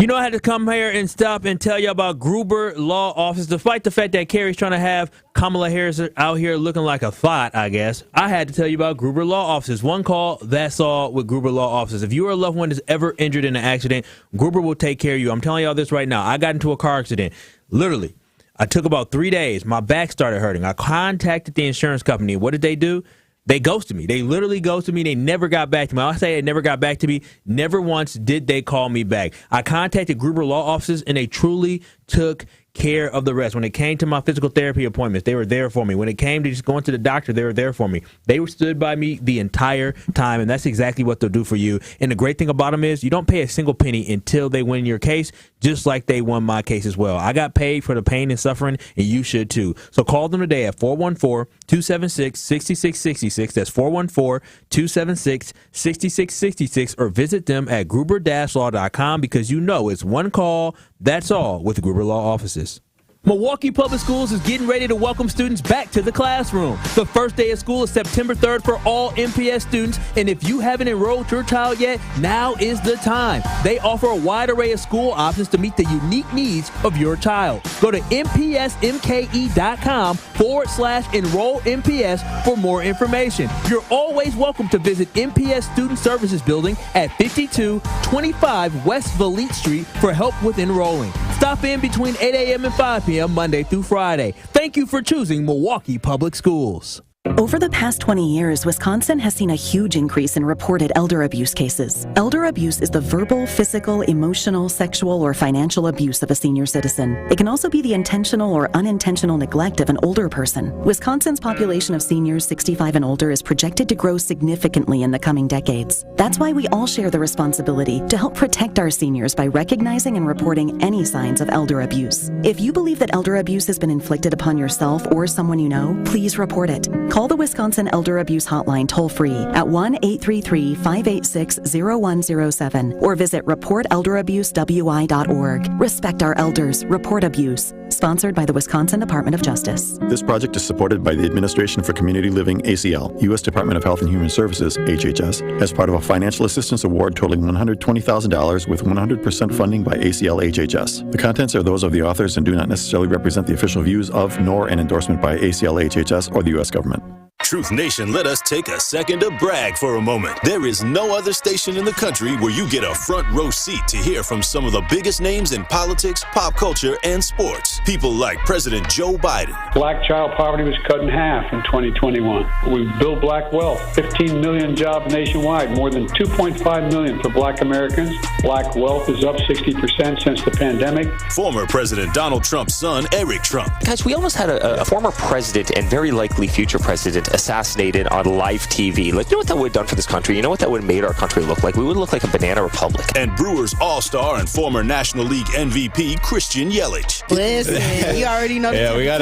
I had to come here and stop and tell you about Gruber Law Office. Despite the fact that Kerry's trying to have Kamala Harris out here looking like a thought, I guess, I had to tell you about Gruber Law Offices. One call, that's all with Gruber Law Offices. If you or a loved one is ever injured in an accident, Gruber will take care of you. I'm telling y'all this right now. I got into a car accident. Literally, I took about 3 days. My back started hurting. I contacted the insurance company. What did they do? They ghosted me. They literally ghosted me. They never got back to me. I say they never got back to me. Never once did they call me back. I contacted Gruber Law Offices, and they truly took care of the rest. When it came to my physical therapy appointments, they were there for me. When it came to just going to the doctor, they were there for me. They stood by me the entire time, and that's exactly what they'll do for you. And the great thing about them is you don't pay a single penny until they win your case, just like they won my case as well. I got paid for the pain and suffering, and you should too. So call them today at 414-276-6666. That's 414-276-6666, or visit them at gruber-law.com, because it's one call, that's all with the Gruber Law Offices. Milwaukee Public Schools is getting ready to welcome students back to the classroom. The first day of school is September 3rd for all MPS students, and if you haven't enrolled your child yet, now is the time. They offer a wide array of school options to meet the unique needs of your child. Go to mpsmke.com/enroll MPS for more information. You're always welcome to visit MPS Student Services Building at 5225 West Valete Street for help with enrolling. Stop in between 8 a.m. and 5 p.m. Monday through Friday. Thank you for choosing Milwaukee Public Schools. Over the past 20 years, Wisconsin has seen a huge increase in reported elder abuse cases. Elder abuse is the verbal, physical, emotional, sexual, or financial abuse of a senior citizen. It can also be the intentional or unintentional neglect of an older person. Wisconsin's population of seniors 65 and older is projected to grow significantly in the coming decades. That's why we all share the responsibility to help protect our seniors by recognizing and reporting any signs of elder abuse. If you believe that elder abuse has been inflicted upon yourself or someone you know, please report it. Call the Wisconsin Elder Abuse Hotline toll-free at 1-833-586-0107 or visit reportelderabuswi.org. Respect our elders. Report abuse. Sponsored by the Wisconsin Department of Justice. This project is supported by the Administration for Community Living, ACL, U.S. Department of Health and Human Services, HHS, as part of a financial assistance award totaling $120,000 with 100% funding by ACL HHS. The contents are those of the authors and do not necessarily represent the official views of, nor an endorsement by ACL HHS or the U.S. government. Truth Nation, let us take a second to brag for a moment. There is no other station in the country where you get a front row seat to hear from some of the biggest names in politics, pop culture, and sports. People like President Joe Biden. Black child poverty was cut in half in 2021. We built black wealth, 15 million jobs nationwide, more than 2.5 million for black Americans. Black wealth is up 60% since the pandemic. Former President Donald Trump's son, Eric Trump. Guys, we almost had a former president and very likely future president assassinated on live TV. Like, you know what that would have done for this country? You know what that would have made our country look like? We would look like a banana republic. And Brewers All-Star and former National League MVP Christian Yelich. Listen, you already know. Yeah, we got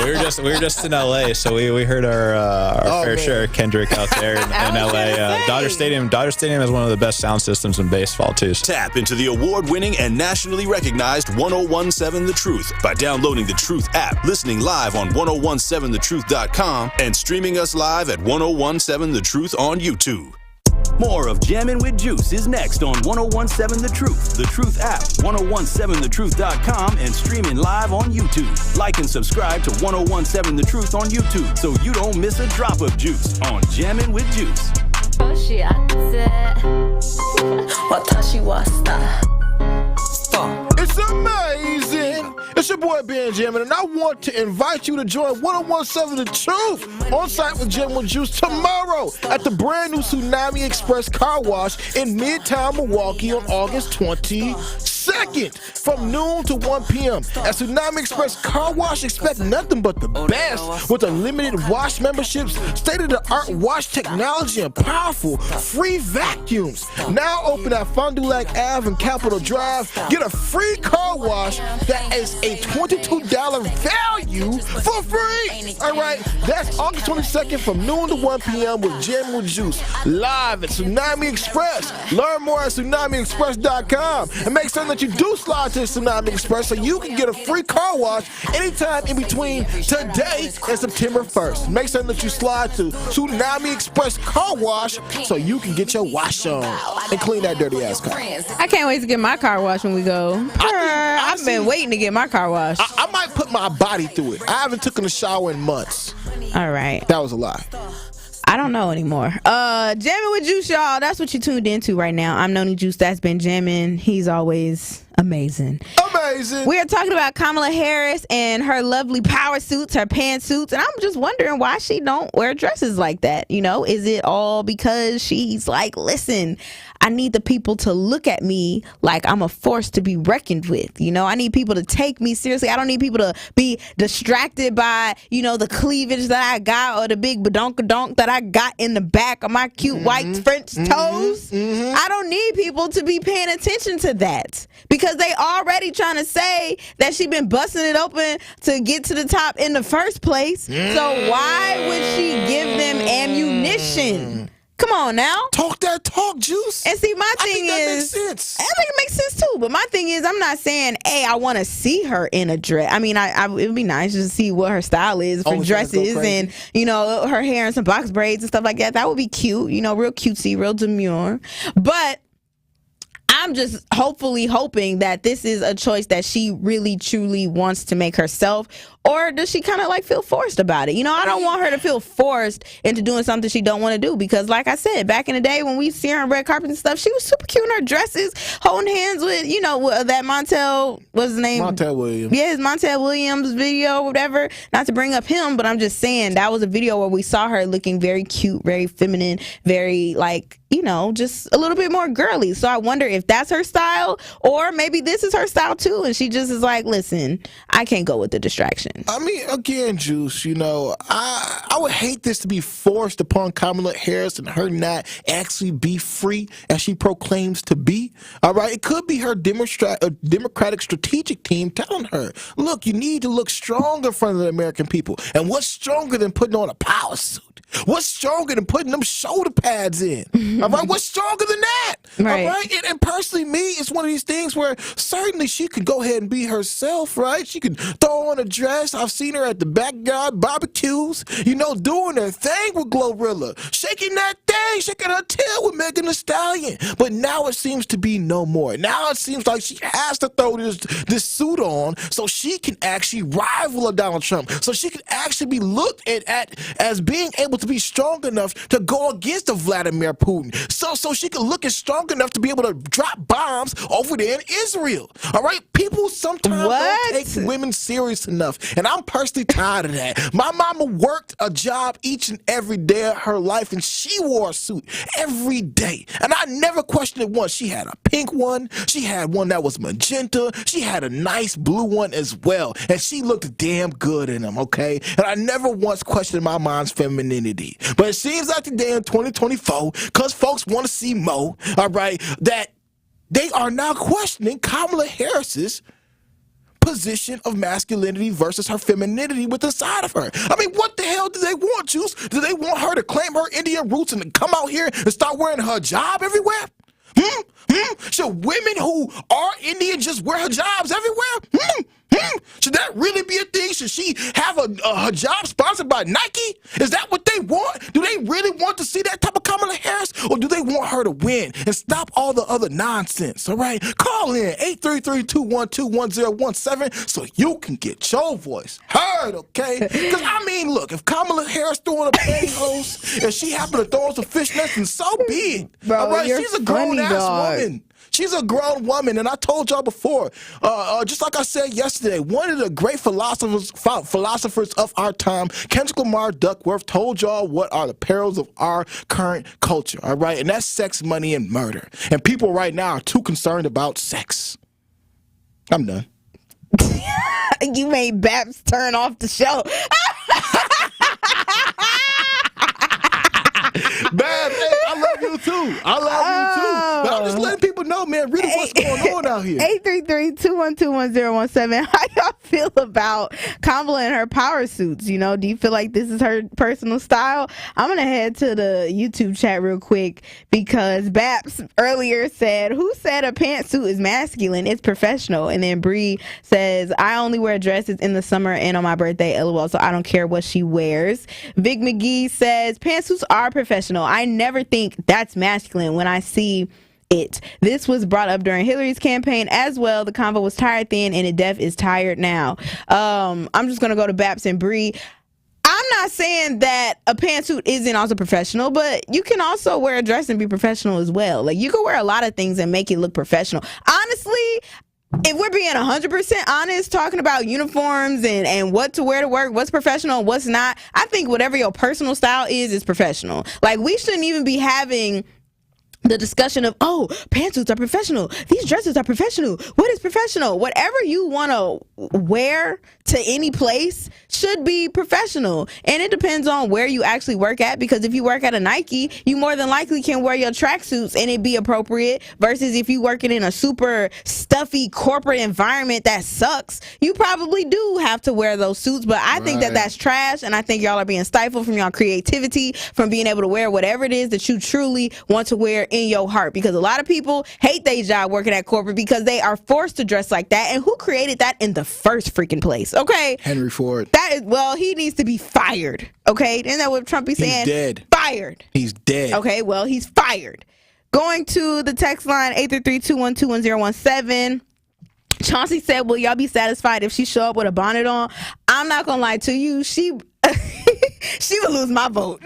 we were just in LA, so we heard our fair share of Kendrick out there in LA. Dodger Stadium is one of the best sound systems in baseball too. Tap into the award-winning and nationally recognized 1017 The Truth by downloading the Truth app, listening live on 1017thetruth.com, and streaming us live at 1017 The Truth on YouTube. More of Jammin' with Juice is next on 1017 The Truth, the Truth app, 1017thetruth.com, and streaming live on YouTube. Like and subscribe to 1017 The Truth on YouTube so you don't miss a drop of juice on Jammin' with Juice. It's amazing. It's your boy Ben Jammin, and I want to invite you to join 1017 The Truth on site with Jammin' with Juice tomorrow at the brand new Tsunami Express Car Wash in Midtown Milwaukee on August 22nd from noon to 1 p.m. At Tsunami Express Car Wash, expect nothing but the best with unlimited wash memberships, state-of-the-art wash technology, and powerful free vacuums. Now open at Fond du Lac Ave and Capitol Drive. Get a free car wash that is a $22 value for free. All right, that's August 22nd from noon to 1 p.m. with Jammin' with Juice live at Tsunami Express. Learn more at TsunamiExpress.com and make certain that you do slide to Tsunami Express so you can get a free car wash anytime in between today and September 1st. Make certain that you slide to Tsunami Express Car Wash so you can get your wash on and clean that dirty ass car. I can't wait to get my car washed when we go. I've been waiting to get my car washed. I might put my body through it. I haven't taken a shower in months. All right. That was a lie. I don't know anymore. Jammin' with Juice, y'all. That's what you tuned into right now. I'm Noni Juice. That's been Jammin'. He's always amazing. Amazing. We are talking about Kamala Harris and her lovely power suits, her pantsuits, and I'm just wondering why she don't wear dresses like that. You know, is it all because she's like, listen, I need the people to look at me like I'm a force to be reckoned with. You know, I need people to take me seriously. I don't need people to be distracted by, you know, the cleavage that I got or the big badonkadonk that I got in the back of my cute white French toes. I don't need people to be paying attention to that because they already trying to say that she been busting it open to get to the top in the first place. So why would she give them ammunition? Come on now. Talk that talk, Juice. And see, my thing that is, makes sense. I think it makes sense too. But my thing is, I'm not saying, hey, I want to see her in a dress. I mean, it would be nice just to see what her style is for dresses and, you know, her hair and some box braids and stuff like that. That would be cute, you know, real cutesy, real demure. But I'm just hoping that this is a choice that she really, truly wants to make herself. Or does she kind of like feel forced about it? You know, I don't want her to feel forced into doing something she don't want to do because, like I said, back in the day when we see her on red carpet and stuff, she was super cute in her dresses, holding hands with, you know, that Montel, what's his name? Montel Williams. Yeah, his Montel Williams video, whatever. Not to bring up him, but I'm just saying that was a video where we saw her looking very cute, very feminine, very like, you know, just a little bit more girly. So I wonder if that's her style or maybe this is her style too. And she just is like, listen, I can't go with the distraction. I mean, again, Juice, you know, I would hate this to be forced upon Kamala Harris and her not actually be free as she proclaims to be. All right. It could be her Democratic strategic team telling her, look, you need to look strong in front of the American people. And what's stronger than putting on a power suit? What's stronger than putting them shoulder pads in? All right, what's stronger than that? Right. All right, and personally, me, it's one of these things where certainly she could go ahead and be herself, right? She could throw on a dress. I've seen her at the backyard barbecues, you know, doing her thing with Glorilla, shaking that thing, shaking her tail with Megan Thee Stallion. But now it seems to be no more. Now it seems like she has to throw this suit on so she can actually rival Donald Trump, so she can actually be looked at as being able able to be strong enough to go against the Vladimir Putin. So she could look strong enough to be able to drop bombs over there in Israel. All right? People sometimes don't take women serious enough. And I'm personally tired of that. My mama worked a job each and every day of her life, and she wore a suit every day. And I never questioned it once. She had a pink one. She had one that was magenta. She had a nice blue one as well. And she looked damn good in them, okay? And I never once questioned my mom's femininity. But it seems like today in 2024, because folks want to see Mo, all right, that they are now questioning Kamala Harris's position of masculinity versus her femininity with inside of her. I mean, what the hell do they want, Juice? Do they want her to claim her Indian roots and come out here and start wearing her hijab everywhere? Should women who are Indian just wear hijabs everywhere? Should that really be a thing? Should she have a hijab sponsored by Nike? Is that what they want? Do they really want to see that type of Kamala Harris? Or do they want her to win and stop all the other nonsense? All right? Call in 833-212-1017 so you can get your voice heard, okay? Because, I mean, look, if Kamala Harris throwing a pantyhose and she happen to throw on some fishnets, then so be it. Bro, all right? you're She's a grown-ass funny, woman. She's a grown woman, and I told y'all before, just like I said yesterday, one of the great philosophers of our time, Kendrick Lamar Duckworth, told y'all what are the perils of our current culture, all right? And that's sex, money, and murder. And people right now are too concerned about sex. I'm done. You made Babs turn off the show. Babs, hey, I love you too. I love you too. But I'm just letting people know, man, really what's going on out here. 833-212-1017. How y'all feel about Kamala and her power suits? You know, do you feel like this is her personal style? I'm going to head to the YouTube chat real quick because Babs earlier said, who said a pantsuit is masculine? It's professional. And then Bree says, I only wear dresses in the summer and on my birthday, LOL, so I don't care what she wears. Vic McGee says, pantsuits are professional. I never think that's masculine when I see it. This was brought up during Hillary's campaign as well. The convo was tired then, and the deaf is tired now. I'm just gonna go to Babs and Bree. I'm not saying that a pantsuit isn't also professional, but you can also wear a dress and be professional as well. Like, you can wear a lot of things and make it look professional. Honestly, if we're being 100% honest, talking about uniforms and what to wear to work, what's professional and what's not, I think whatever your personal style is professional. Like, we shouldn't even be having the discussion of, oh, pantsuits are professional, these dresses are professional. What is professional? Whatever you want to wear to any place should be professional. And it depends on where you actually work at, because if you work at a Nike, you more than likely can wear your tracksuits and it be appropriate, versus if you working in a super stuffy corporate environment that sucks, you probably do have to wear those suits. But I think that that's trash, and I think y'all are being stifled from your creativity, from being able to wear whatever it is that you truly want to wear in your heart, because a lot of people hate their job working at corporate because they are forced to dress like that. And who created that in the first freaking place? Okay, Henry Ford. That is, well, he needs to be fired. Okay, isn't that what Trump is saying? He's dead. Fired. He's dead. Okay, well, he's fired. Going to the text line 833-212-1017. Chauncey said, will y'all be satisfied if she show up with a bonnet on? I'm not gonna lie to you, she would lose my vote.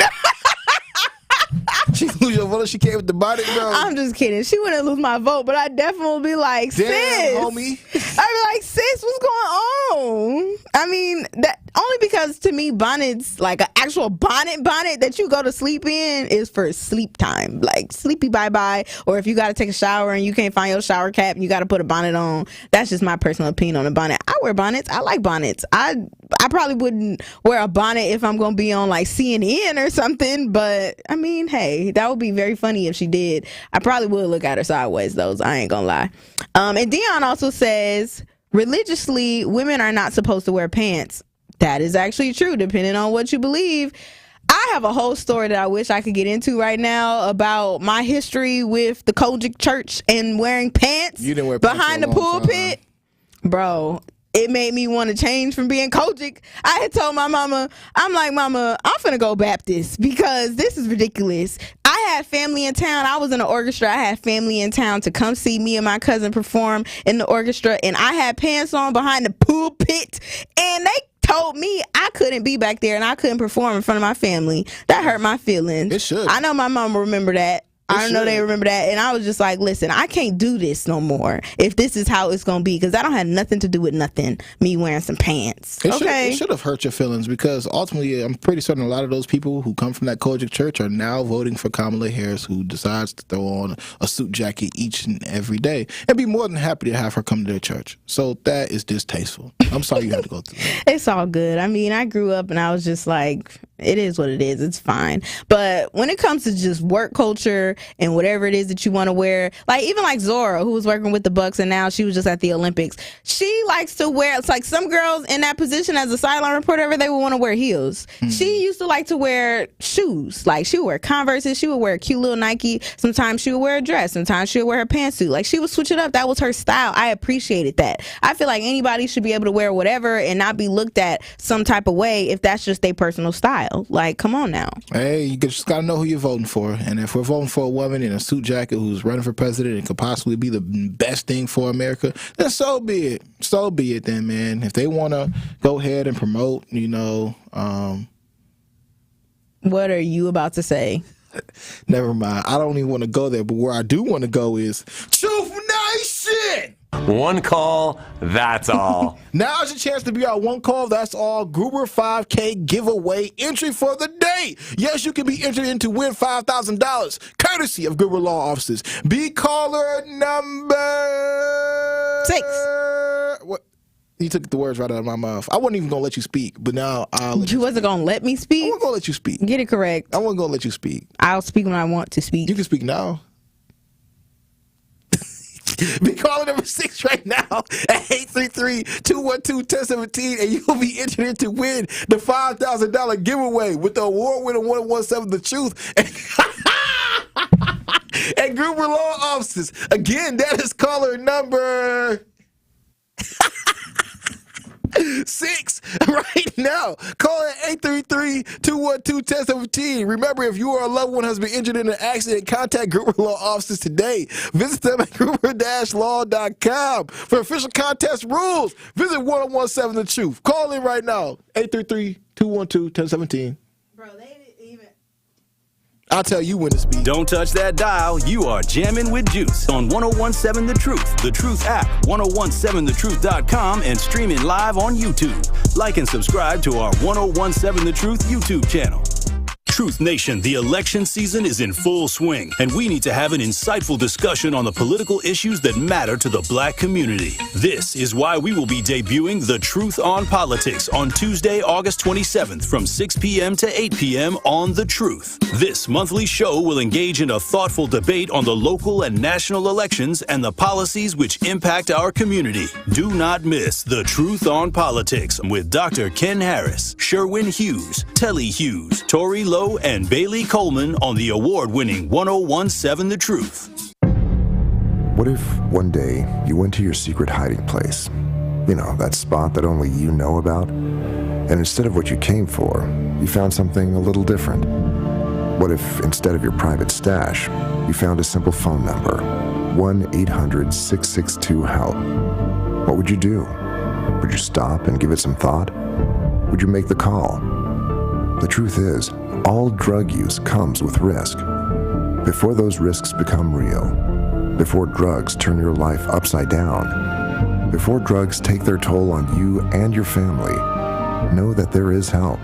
She lose your vote if she came with the bonnet, bro. I'm just kidding. She wouldn't lose my vote, but I'd definitely be like, sis. Damn, homie. I'd be like, sis, what's going on? I mean, that only because to me, bonnets, like an actual bonnet that you go to sleep in, is for sleep time. Like sleepy bye-bye. Or if you got to take a shower and you can't find your shower cap and you got to put a bonnet on. That's just my personal opinion on a bonnet. I wear bonnets. I like bonnets. I probably wouldn't wear a bonnet if I'm going to be on like CNN or something. But I mean, hey, that would be very funny if she did. I probably would look at her sideways, though. I ain't gonna lie. And Dion also says, religiously, women are not supposed to wear pants. That is actually true, depending on what you believe. I have a whole story that I wish I could get into right now about my history with the Kojic Church and wearing pants. You didn't wear pants behind the pulpit. Bro, it made me want to change from being Kojic. I had told my mama, I'm like, Mama, I'm finna go Baptist because this is ridiculous. I had family in town. I was in the orchestra. I had family in town to come see me and my cousin perform in the orchestra, and I had pants on behind the pulpit, and they told me I couldn't be back there and I couldn't perform in front of my family. That hurt my feelings. It should. I know my mom will remember that. I know they remember that. And I was just like, listen, I can't do this no more if this is how it's going to be, because that don't have nothing to do with nothing, me wearing some pants. It should have hurt your feelings, because ultimately I'm pretty certain a lot of those people who come from that Kojic church are now voting for Kamala Harris, who decides to throw on a suit jacket each and every day, and be more than happy to have her come to their church. So that is distasteful. I'm sorry you had to go through that. It's all good. I mean, I grew up and I was just like, it is what it is. It's fine. But when it comes to just work culture and whatever it is that you want to wear, like even like Zora, who was working with the Bucks and now she was just at the Olympics, she likes to wear, it's like some girls in that position as a sideline reporter, they would want to wear heels. She used to like to wear shoes. Like she would wear Converses, she would wear a cute little Nike. Sometimes she would wear a dress. Sometimes she would wear her pantsuit. Like she would switch it up. That was her style. I appreciated that. I feel like anybody should be able to wear whatever and not be looked at some type of way if that's just their personal style. Like, come on now. Hey, you just got to know who you're voting for. And if we're voting for a woman in a suit jacket who's running for president and could possibly be the best thing for America, then so be it. So be it then, man. If they want to go ahead and promote, What are you about to say? Never mind. I don't even want to go there. But where I do want to go is Truth Nation. One call, that's all. Now's your chance to be our one call, that's all Gruber 5K giveaway entry for the day. Yes, you can be entered in to win $5,000, courtesy of Gruber Law Offices. Be caller number 6. What? You took the words right out of my mouth. I wasn't even going to let you speak, but now I'll let you wasn't going to let me speak? I wasn't going to let you speak. Get it correct. I wasn't going to let you speak. I'll speak when I want to speak. You can speak now. Be calling number 6 right now at 833-212-1017, and you'll be entered in to win the $5,000 giveaway with the award-winning 117 The Truth and Gruber Law Offices. Again, that is caller number 6 right now. Call at 833-212-1017. Remember, if you or a loved one has been injured in an accident, contact Gruber Law Offices today. Visit them at gruber-law.com. For official contest rules, visit 1017 The Truth. Call in right now. 833-212-1017. I'll tell you when to speak. Don't touch that dial. You are jamming with Juice on 1017 The Truth, The Truth app, 1017thetruth.com, and streaming live on YouTube. Like and subscribe to our 1017 The Truth YouTube channel. Truth Nation, the election season is in full swing, and we need to have an insightful discussion on the political issues that matter to the black community. This is why we will be debuting The Truth on Politics on Tuesday, August 27th from 6 p.m. to 8 p.m. on The Truth. This monthly show will engage in a thoughtful debate on the local and national elections and the policies which impact our community. Do not miss The Truth on Politics with Dr. Ken Harris, Sherwin Hughes, Telly Hughes, Tori Lowe, and Bailey Coleman on the award-winning 1017 The Truth. What if one day you went to your secret hiding place? You know, that spot that only you know about? And instead of what you came for, you found something a little different. What if instead of your private stash, you found a simple phone number, 1-800-662-HELP? What would you do? Would you stop and give it some thought? Would you make the call? The truth is, all drug use comes with risk. Before those risks become real, before drugs turn your life upside down, before drugs take their toll on you and your family, know that there is help.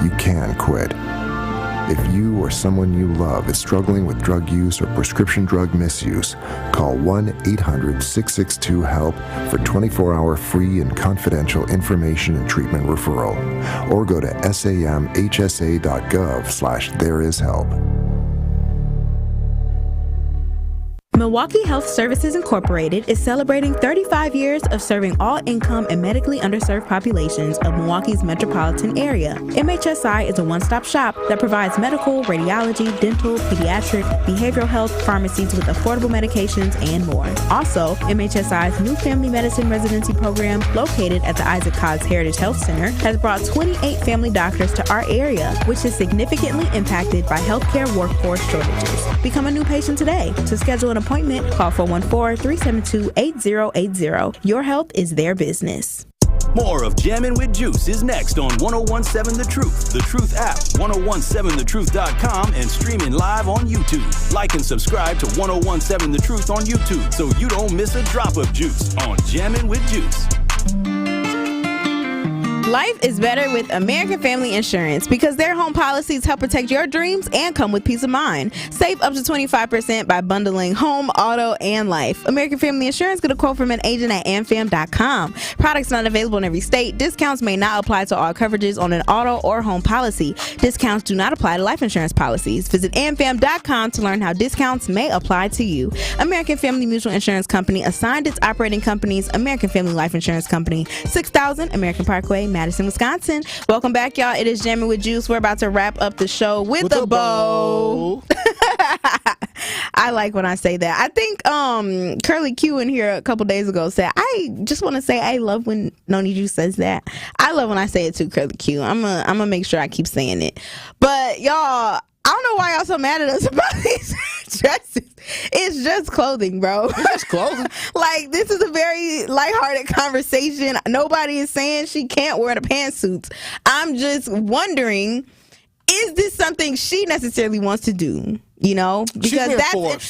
You can quit. If you or someone you love is struggling with drug use or prescription drug misuse, call 1-800-662-HELP for 24-hour free and confidential information and treatment referral, or go to samhsa.gov/thereishelp. Milwaukee Health Services Incorporated is celebrating 35 years of serving all income and medically underserved populations of Milwaukee's metropolitan area. MHSI is a one-stop shop that provides medical, radiology, dental, pediatric, behavioral health, pharmacies with affordable medications, and more. Also, MHSI's new family medicine residency program, located at the Isaac Cogg's Heritage Health Center, has brought 28 family doctors to our area, which is significantly impacted by healthcare workforce shortages. Become a new patient today. To schedule an appointment, call 414-372-8080. Your health is their business. More of Jammin' with Juice is next on 1017 The Truth, The Truth app, 1017thetruth.com, and streaming live on YouTube. Like and subscribe to 1017 The Truth on YouTube so you don't miss a drop of juice on Jammin' with Juice. Life is better with American Family Insurance because their home policies help protect your dreams and come with peace of mind. Save up to 25% by bundling home, auto, and life. American Family Insurance, get a quote from an agent at amfam.com. Products not available in every state. Discounts may not apply to all coverages on an auto or home policy. Discounts do not apply to life insurance policies. Visit amfam.com to learn how discounts may apply to you. American Family Mutual Insurance Company assigned its operating companies American Family Life Insurance Company, 6000 American Parkway, Madison, Wisconsin. Welcome back, y'all. It is Jammin' with Juice. We're about to wrap up the show with a bow. I like when I say that. I think Curly Q in here a couple days ago said, I just want to say I love when Noni Juice says that. I love when I say it too, Curly Q. I'm gonna make sure I keep saying it. But y'all, I don't know why y'all so mad at us about these dresses. It's just clothing, bro. It's just clothing. Like, this is a very lighthearted conversation. Nobody is saying she can't wear the pantsuits. I'm just wondering, is this something she necessarily wants to do? You know, because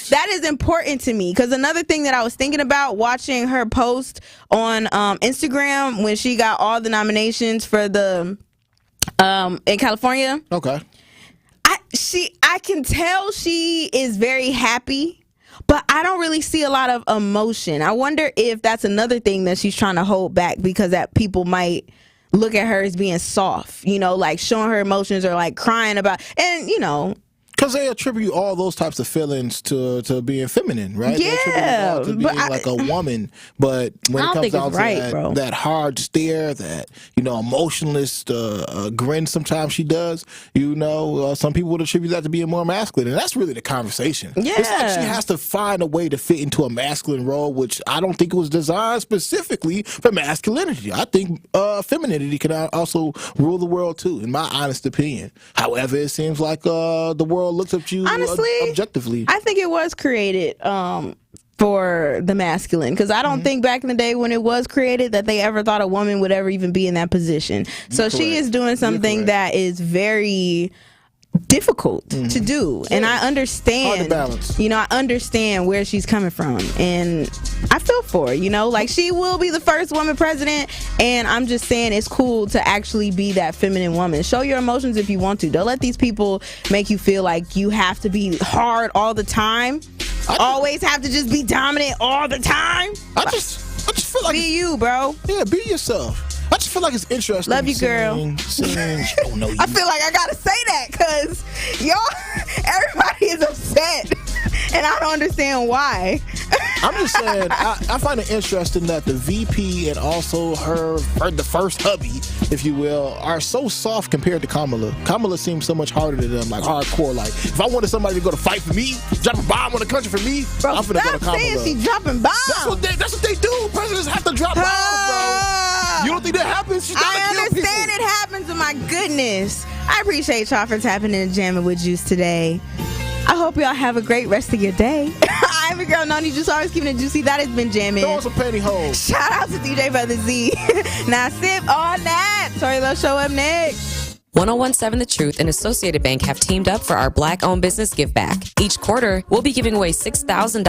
that is important to me. Because another thing that I was thinking about watching her post on Instagram when she got all the nominations for the in California. Okay. I can tell she is very happy, but I don't really see a lot of emotion. I wonder if that's another thing that she's trying to hold back because that people might look at her as being soft, you know, like showing her emotions or like crying about, and you know. Because they attribute all those types of feelings to being feminine, right? Yeah, to being like a woman. But when it comes down to that hard stare, that, you know, emotionless grin sometimes she does, you know, some people would attribute that to being more masculine. And that's really the conversation. Yeah. It's like she has to find a way to fit into a masculine role, which I don't think it was designed specifically for masculinity. I think femininity can also rule the world too, in my honest opinion. However, it seems like the world looks at you honestly, objectively. I think it was created for the masculine, because I don't think back in the day when it was created that they ever thought a woman would ever even be in that position. So she is doing something that is very difficult to do, and I understand. Hard to balance. You know, I understand where she's coming from, and I feel for her. You know, like she will be the first woman president, and I'm just saying it's cool to actually be that feminine woman. Show your emotions if you want to. Don't let these people make you feel like you have to be hard all the time. Always have to just be dominant all the time. I just feel like be you, bro. Yeah, be yourself. I just feel like it's interesting. Love you, girl. I feel like I gotta say that because everybody is upset, and I don't understand why. I'm just saying, I find it interesting that the VP and also the first hubby, if you will, are so soft compared to Kamala. Kamala seems so much harder to them, like hardcore. Like, if I wanted somebody to go to fight for me, drop a bomb on the country for me, bro, I'm finna go to Kamala. Saying she dropping bombs. That's what they do. Presidents have to drop bombs, bro. You don't think that happens? I understand it happens, but my goodness. I appreciate y'all for tapping in and jamming with Juice today. I hope y'all have a great rest of your day. I'm your girl, Noni Juice, always keeping it juicy. That has been Jammin'. Throw some pantyhose. Shout out to DJ Brother Z. Now sip on that. Tori Love Show up next. 1017 The Truth and Associated Bank have teamed up for our Black-owned business give back. Each quarter, we'll be giving away $6,000